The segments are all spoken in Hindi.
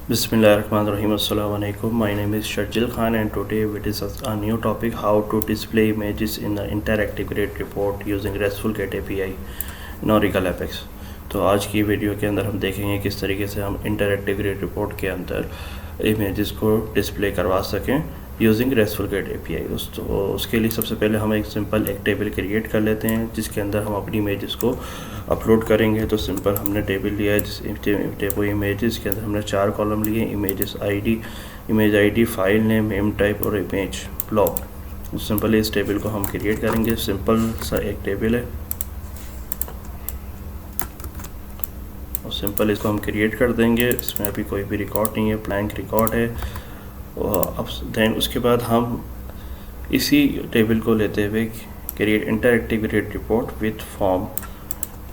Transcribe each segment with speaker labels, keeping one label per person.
Speaker 1: Bismillahirrahmanirrahim. Assalamu alaikum. My name is Sharjil Khan and today we discuss a new topic, how to display images in the interactive grid report using RESTful GET API in Oracle Apex. तो आज की वीडियो के अंदर हम देखेंगे किस तरीके से हम इंटरैक्टिव ग्रिड रिपोर्ट के अंदर इमेजेस को डिस्प्ले करवा सकें यूजिंग रेस्टफुल गेट एपीआई। उसके लिए सबसे पहले हम एक टेबल क्रिएट कर लेते हैं जिसके अंदर हम अपनी इमेजेस को अपलोड करेंगे। तो सिंपल हमने टेबल लिया है जिस टेबल इमेजेस के अंदर हमने 4 कॉलम लिए, image ID, file name, M type और इमेज ब्लॉक। सिंपल इस टेबल को हम क्रिएट करेंगे। सिंपल सा एक टेबल है और सिंपल इसको हम क्रिएट कर देंगे। इसमें अभी कोई भी रिकॉर्ड नहीं है, ब्लैंक रिकॉर्ड है। और अब देन उसके बाद हम इसी टेबल को लेते हुए create interactive grid report with form,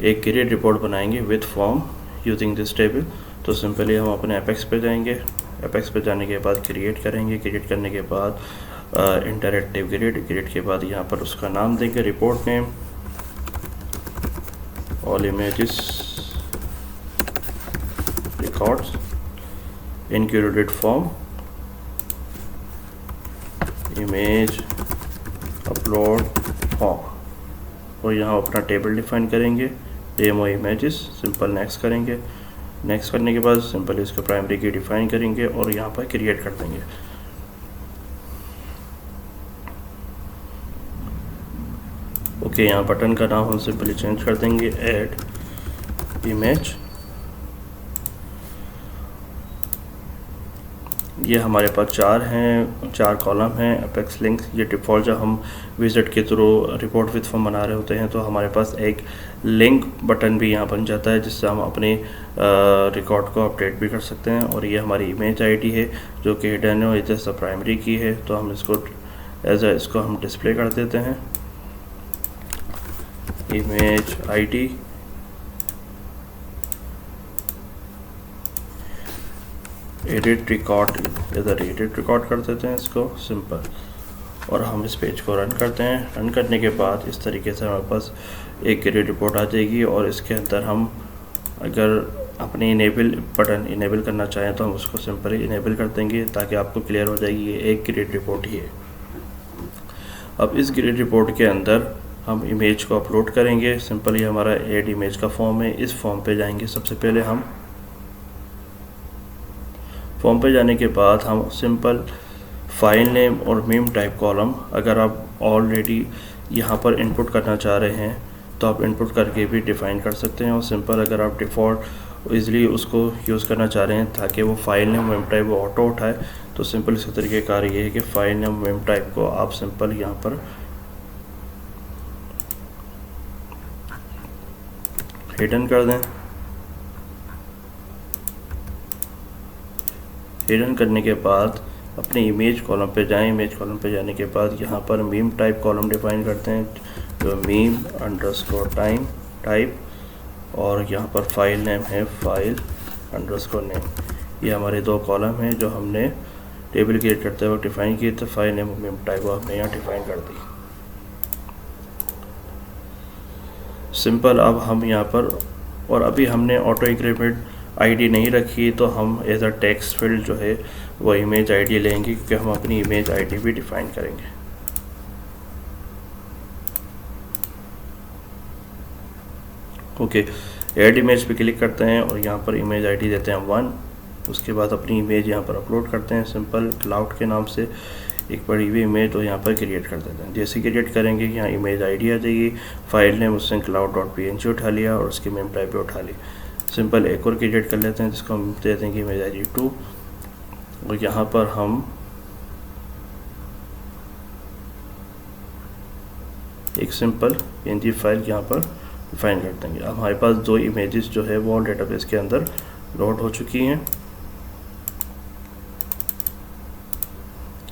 Speaker 1: एक ग्रिड रिपोर्ट बनाएंगे with form using this table. तो सिंपली हम अपने एपेक्स पे जाएंगे। एपेक्स पे जाने के बाद क्रिएट करेंगे। क्रिएट करने के बाद इंटरैक्टिव ग्रिड के बाद यहाँ पर उसका नाम देंगे report name, all images records included form, image upload form. और यहाँ अपना टेबल डिफाइन करेंगे, डेमो इमेजेस। सिंपल नेक्स्ट करेंगे। नेक्स्ट करने के बाद सिंपल इसको प्राइमरी की डिफाइन करेंगे और यहाँ पर क्रिएट कर देंगे। ओके, यहाँ बटन का नाम हम सिंपली चेंज कर देंगे, ऐड इमेज। ये हमारे पास 4 कॉलम हैं। अपेक्स लिंक ये डिफ़ॉल्ट जब हम विजिट के थ्रू रिपोर्ट विथ फॉर्म बना रहे होते हैं तो हमारे पास एक लिंक बटन भी यहाँ बन जाता है जिससे हम अपने रिकॉर्ड को अपडेट भी कर सकते हैं। और ये हमारी इमेज आईडी है जो कि हिडन है, जैसा प्राइमरी की है। तो हम इसको इसको हम डिस्प्ले कर देते हैं, इमेज आईडी एडिट रिकॉर्ड, इधर एडिट रिकॉर्ड कर देते हैं इसको सिंपल। और हम इस पेज को रन करते हैं। रन करने के बाद इस तरीके से हमारे पास एक ग्रिड रिपोर्ट आ जाएगी। और इसके अंदर हम अगर अपने इनेबल बटन इनेबल करना चाहें तो हम उसको सिंपली इनेबल कर देंगे ताकि आपको क्लियर हो जाएगी ये एक ग्रिड रिपोर्ट ही है। अब इस ग्रिड रिपोर्ट के अंदर हम इमेज को अपलोड करेंगे। सिंपली हमारा एड इमेज का फॉर्म है, इस फॉर्म पे जाएंगे। सबसे पहले हम फॉर्म पे जाने के बाद हम सिंपल फाइल नेम और मीम टाइप कॉलम, अगर आप ऑलरेडी यहाँ पर इनपुट करना चाह रहे हैं तो आप इनपुट करके भी डिफ़ाइन कर सकते हैं। और सिंपल अगर आप डिफ़ॉल्ट ईज़िली उसको यूज़ करना चाह रहे हैं ताकि वो फाइल नेम मीम टाइप वो ऑटो उठाए, तो सिंपल इसका तरीक़ेकार ये है कि फाइल नेम मीम टाइप को आप सिंपल यहाँ पर हिडन कर दें। हिडन करने के बाद अपने इमेज कॉलम पे जाएं। इमेज कॉलम पे जाने के बाद यहाँ पर मीम टाइप कॉलम डिफाइन करते हैं, जो मीम अंडरस्कोर टाइप। और यहाँ पर फाइल नेम है फाइल अंडरस्कोर नेम। ये हमारे 2 कॉलम हैं जो हमने टेबल क्रिएट करते वक्त डिफाइन किए थे। फाइल नेम मीम टाइप को हमने यहाँ डिफाइन कर दी। सिंपल अब हम यहाँ पर, और अभी हमने ऑटो इंक्रीमेंट आईडी नहीं रखी तो हम एज अ टेक्स्ट फील्ड जो है वो इमेज आईडी लेंगे क्योंकि हम अपनी इमेज आईडी भी डिफाइन करेंगे। ओके, ऐड इमेज पे क्लिक करते हैं और यहाँ पर इमेज आईडी देते हैं 1। उसके बाद अपनी इमेज यहाँ पर अपलोड करते हैं। सिंपल क्लाउड के नाम से एक बड़ी हुई इमेज तो यहाँ पर क्रिएट कर देते हैं। जैसे क्रिएट करेंगे यहाँ इमेज आईडी आ जाएगी, फाइल नेम उससे cloud.png उठा लिया और उसकी मेम टाइप भी उठा ली। सिंपल एक और क्रिएट कर लेते हैं जिसको हम दे देंगे इमेज आईडी 2। और यहाँ पर हम एक सिंपल png फाइल यहाँ पर डिफाइन कर देंगे। अब हमारे पास 2 इमेजेस जो है वो डेटाबेस के अंदर लोड हो चुकी हैं।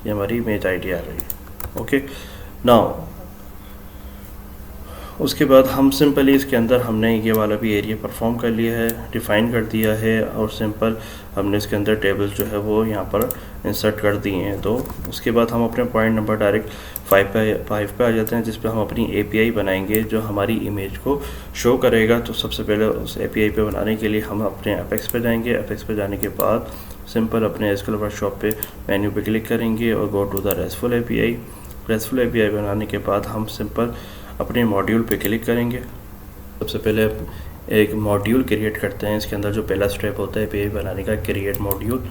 Speaker 1: ये हमारी इमेज आईडी आ रही है। ओके, नाउ उसके बाद हम सिंपली इसके अंदर हमने ये वाला भी एरिया परफॉर्म कर लिया है, डिफ़ाइन कर दिया है। और सिंपल हमने इसके अंदर टेबल्स जो है वो यहाँ पर इंसर्ट कर दिए हैं। तो उसके बाद हम अपने पॉइंट नंबर डायरेक्ट 5 पे आ जाते हैं जिस पे हम अपनी एपीआई बनाएंगे जो हमारी इमेज को शो करेगा। तो सबसे पहले उस एपीआई पे बनाने के लिए हम अपने एपेक्स पे जाएंगे। एपेक्स पे जाने के बाद सिंपल अपने एसक्यूएल वर्कशॉप पे मेन्यू पे क्लिक करेंगे और go to the RESTful API. RESTful API बनाने के बाद हम सिंपल अपने मॉड्यूल पे क्लिक करेंगे। सबसे पहले एक मॉड्यूल क्रिएट करते हैं। इसके अंदर जो पहला स्टेप होता है एपीआई बनाने का, क्रिएट मॉड्यूल।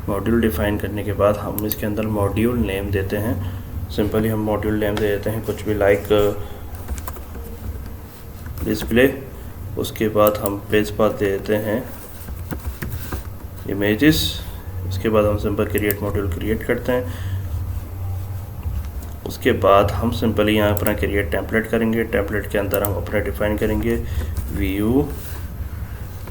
Speaker 1: मॉड्यूल डिफाइन करने के बाद हम इसके अंदर मॉड्यूल नेम देते हैं। सिंपली हम मॉड्यूल नेम दे देते हैं कुछ भी, लाइक डिस्प्ले। उसके बाद हम पेज पाथ दे देते हैं इमेजेस। उसके बाद हम सिंपल क्रिएट मॉड्यूल क्रिएट करते हैं। उसके बाद हम सिंपली यहाँ अपना क्रिएट टेम्पलेट करेंगे। टेम्पलेट के अंदर हम अपना डिफाइन करेंगे व्यू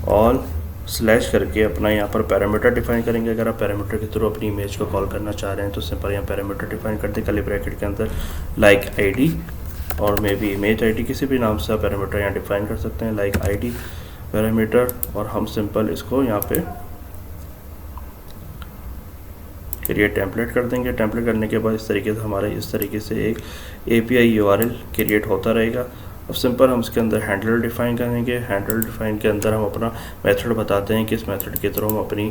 Speaker 1: ऑल स्लैश करके अपना यहाँ पर पैरामीटर डिफाइन करेंगे। अगर आप पैरामीटर के थ्रू अपनी इमेज को कॉल करना चाह रहे हैं तो सिंपल यहाँ पैरामीटर डिफाइन कर दें, कर्ली ब्रैकेट के अंदर लाइक आईडी और मे बी इमेज आईडी, किसी भी नाम से आप पैरामीटर यहाँ डिफाइन कर सकते हैं, लाइक आईडी पैरामीटर। और हम सिंपल इसको यहाँ पे क्रिएट टेम्पलेट कर देंगे। टेम्पलेट करने के बाद इस तरीके से एक एपीआई यूआरएल क्रिएट होता रहेगा। अब सिंपल हम इसके अंदर हैंडलर डिफाइन करेंगे। हैंडलर डिफाइन के अंदर हम अपना मेथड बताते हैं कि इस मेथड के थ्रू हम अपनी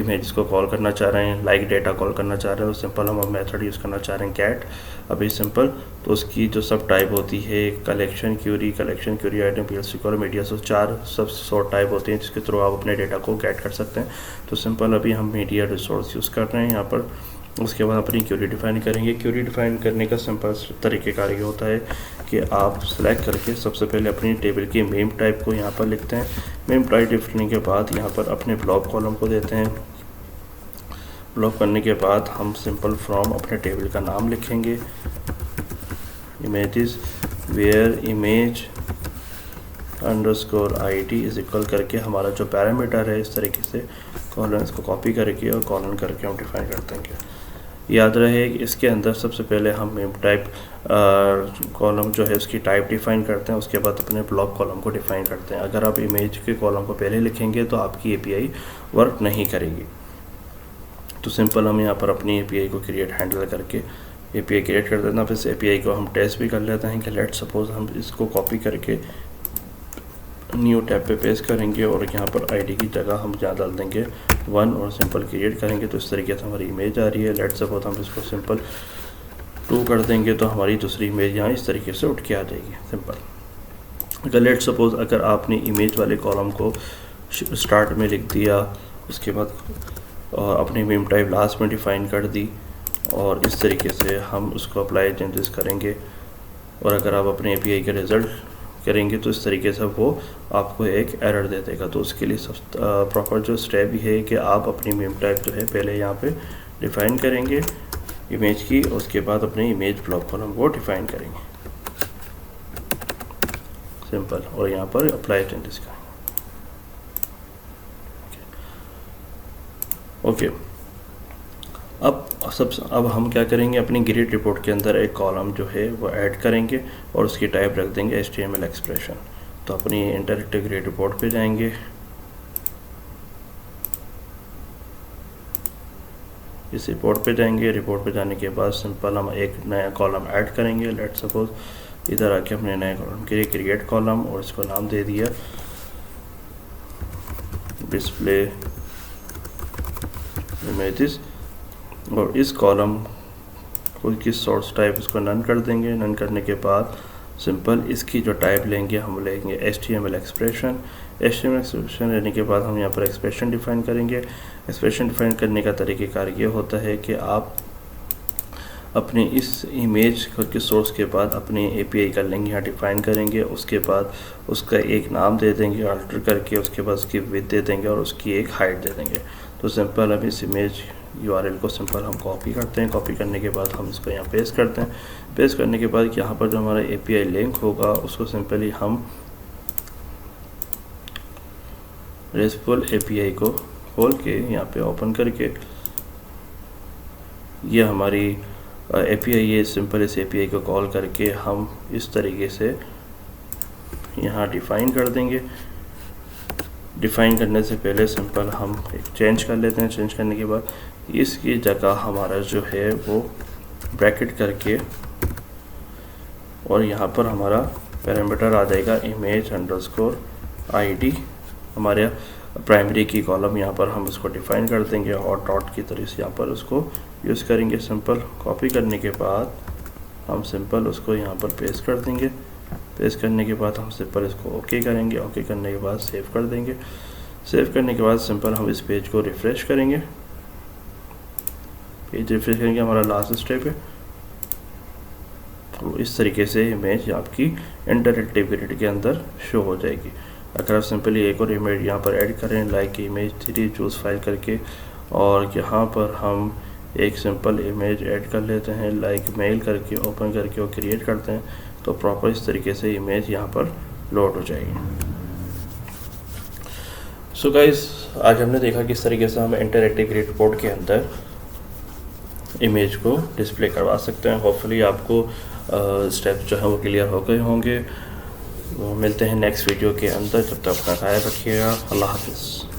Speaker 1: इमेज को कॉल करना चाह रहे हैं, लाइक डेटा कॉल करना चाह रहे हैं। तो सिंपल हम मेथड यूज़ करना चाह रहे हैं कैट। अभी सिंपल तो उसकी जो सब टाइप होती है, collection query item, PLC call, media, so 4 sub sort type होती हैं जिसके थ्रू आप अपने डेटा को गेट कर सकते हैं। तो सिंपल अभी हम मीडिया रिसोर्स यूज़ कर रहे हैं यहाँ पर। उसके बाद अपनी क्यूरी डिफाइन करेंगे। क्यूरी डिफाइन करने का सिंपल तरीक़ेकार ये होता है कि आप सेलेक्ट करके सबसे पहले अपनी टेबल की मेम टाइप को यहाँ पर लिखते हैं। मेम टाइप लिखने के बाद यहाँ पर अपने ब्लॉक कॉलम को देते हैं। ब्लॉक करने के बाद हम सिंपल फ्रॉम अपने टेबल का नाम लिखेंगे, images where image underscore ID is equal करके हमारा जो पैरामीटर है इस तरीके से कॉलन, इसको कॉपी करके और कॉलन करके हम डिफाइन कर देंगे। याद रहे कि इसके अंदर सबसे पहले हम मेम टाइप कॉलम जो है उसकी टाइप डिफाइन करते हैं, उसके बाद अपने ब्लॉक कॉलम को डिफाइन करते हैं। अगर आप इमेज के कॉलम को पहले लिखेंगे तो आपकी एपीआई वर्क नहीं करेगी। तो सिंपल हम यहाँ पर अपनी एपीआई को क्रिएट हैंडल करके एपीआई क्रिएट कर देना। फिर एपीआई को हम टेस्ट भी कर लेते हैं कि लेट सपोज हम इसको कॉपी करके न्यू टैब पे पेस्ट करेंगे और यहाँ पर आईडी की जगह हम जहाँ डाल देंगे 1 और सिंपल क्रिएट करेंगे। तो इस तरीके से हमारी इमेज आ रही है। लेट सपोज हम इसको सिंपल 2 कर देंगे तो हमारी दूसरी इमेज यहाँ इस तरीके से उठ के आ जाएगी सिंपल। अगर लेट सपोज अगर आपने इमेज वाले कॉलम को स्टार्ट में लिख दिया, उसके बाद अपनी मेम टाइप लास्ट में डिफाइन कर दी और इस तरीके से हम उसको अप्लाई चेंजेस करेंगे। और अगर आप अपने एपीआई के रिज़ल्ट करेंगे तो इस तरीके से वो आपको एक एरर दे देगा। तो उसके लिए सब प्रॉपर जो स्टेप है कि आप अपनी मेम टाइप जो है पहले यहाँ पे डिफ़ाइन करेंगे इमेज की, उसके बाद अपने इमेज ब्लॉक कॉलम को डिफ़ाइन करेंगे सिंपल, और यहाँ पर अप्लाई चेंजेस करेंगे। ओके अब हम क्या करेंगे, अपनी ग्रिड रिपोर्ट के अंदर एक कॉलम जो है वो ऐड करेंगे और उसकी टाइप रख देंगे HTML एक्सप्रेशन। तो अपनी इंटरैक्टिव ग्रिड रिपोर्ट पे जाएंगे, इस रिपोर्ट पे जाएंगे। रिपोर्ट पे जाने के बाद सिंपल हम एक नया कॉलम ऐड करेंगे। लेट सपोज इधर आके हमने नया कॉलम के लिए क्रिएट कॉलम और इसको नाम दे दिया डिस्प्ले इमेजेस, और इस कॉलम को किस सोर्स टाइप इसको नन कर देंगे। नन करने के बाद सिंपल इसकी जो टाइप लेंगे हम लेंगे HTML एक्सप्रेशन। HTML एक्सप्रेशन लेने के बाद हम यहाँ पर एक्सप्रेशन डिफाइन करेंगे। एक्सप्रेशन डिफाइन करने का तरीक़ेकार ये होता है कि आप अपने इस इमेज के सोर्स के बाद अपने API का लिंक यहाँ डिफाइन करेंगे, उसके बाद उसका एक नाम दे देंगे अल्टर करके, उसके बाद उसकी विड्थ दे देंगे और उसकी एक हाइट दे देंगे। तो सिंपल हम इस इमेज URL को सिंपल हम कॉपी करते हैं। कॉपी करने के बाद हम इसको यहाँ पेस्ट करते हैं। पेस्ट करने के बाद यहाँ पर जो हमारा API लिंक होगा उसको सिंपली हम RESTful API को खोल के यहाँ पे ओपन करके ये हमारी API ये सिंपल इस API को कॉल करके हम इस तरीके से यहाँ डिफ़ाइन कर देंगे। डिफ़ाइन करने से पहले सिंपल हम एक चेंज कर लेते हैं। चेंज करने के बाद इसकी जगह हमारा जो है वो ब्रैकेट करके और यहाँ पर हमारा पैरामीटर आ जाएगा इमेज अंडरस्कोर आईडी। हमारे प्राइमरी की कॉलम यहाँ पर हम उसको डिफाइन कर देंगे और डॉट की तरह से यहाँ पर उसको यूज़ करेंगे। सिंपल कॉपी करने के बाद हम सिंपल उसको यहाँ पर पेस्ट कर देंगे। पेस्ट करने के बाद हम सिंपल इसको ओके करेंगे। ओके करने के बाद सेव कर देंगे। सेव करने के बाद सिंपल हम इस पेज को रिफ़्रेश करेंगे। पेज रिफ्रेश करेंगे, हमारा लास्ट स्टेप है। तो इस तरीके से इमेज आपकी इंटरएक्टिव ग्रिड के अंदर शो हो जाएगी। अगर आप सिंपली एक और इमेज यहाँ पर ऐड करें लाइक इमेज 3 चूज़ फाइल करके, और यहाँ पर हम एक सिंपल इमेज ऐड कर लेते हैं लाइक मेल करके, ओपन करके और क्रिएट करते हैं, तो प्रॉपर इस तरीके से इमेज यहाँ पर लोड हो जाएगी। सो गाइस, आज हमने देखा किस तरीके से हम इंटरएक्टिव ग्रिड रिपोर्ट के अंदर इमेज को डिस्प्ले करवा सकते हैं। होपफुली आपको स्टेप्स जो है वो क्लियर हो गए होंगे। मिलते हैं नेक्स्ट वीडियो के अंदर। जब तक अपना ख्याल रखिएगा। अल्लाह हाफिज़।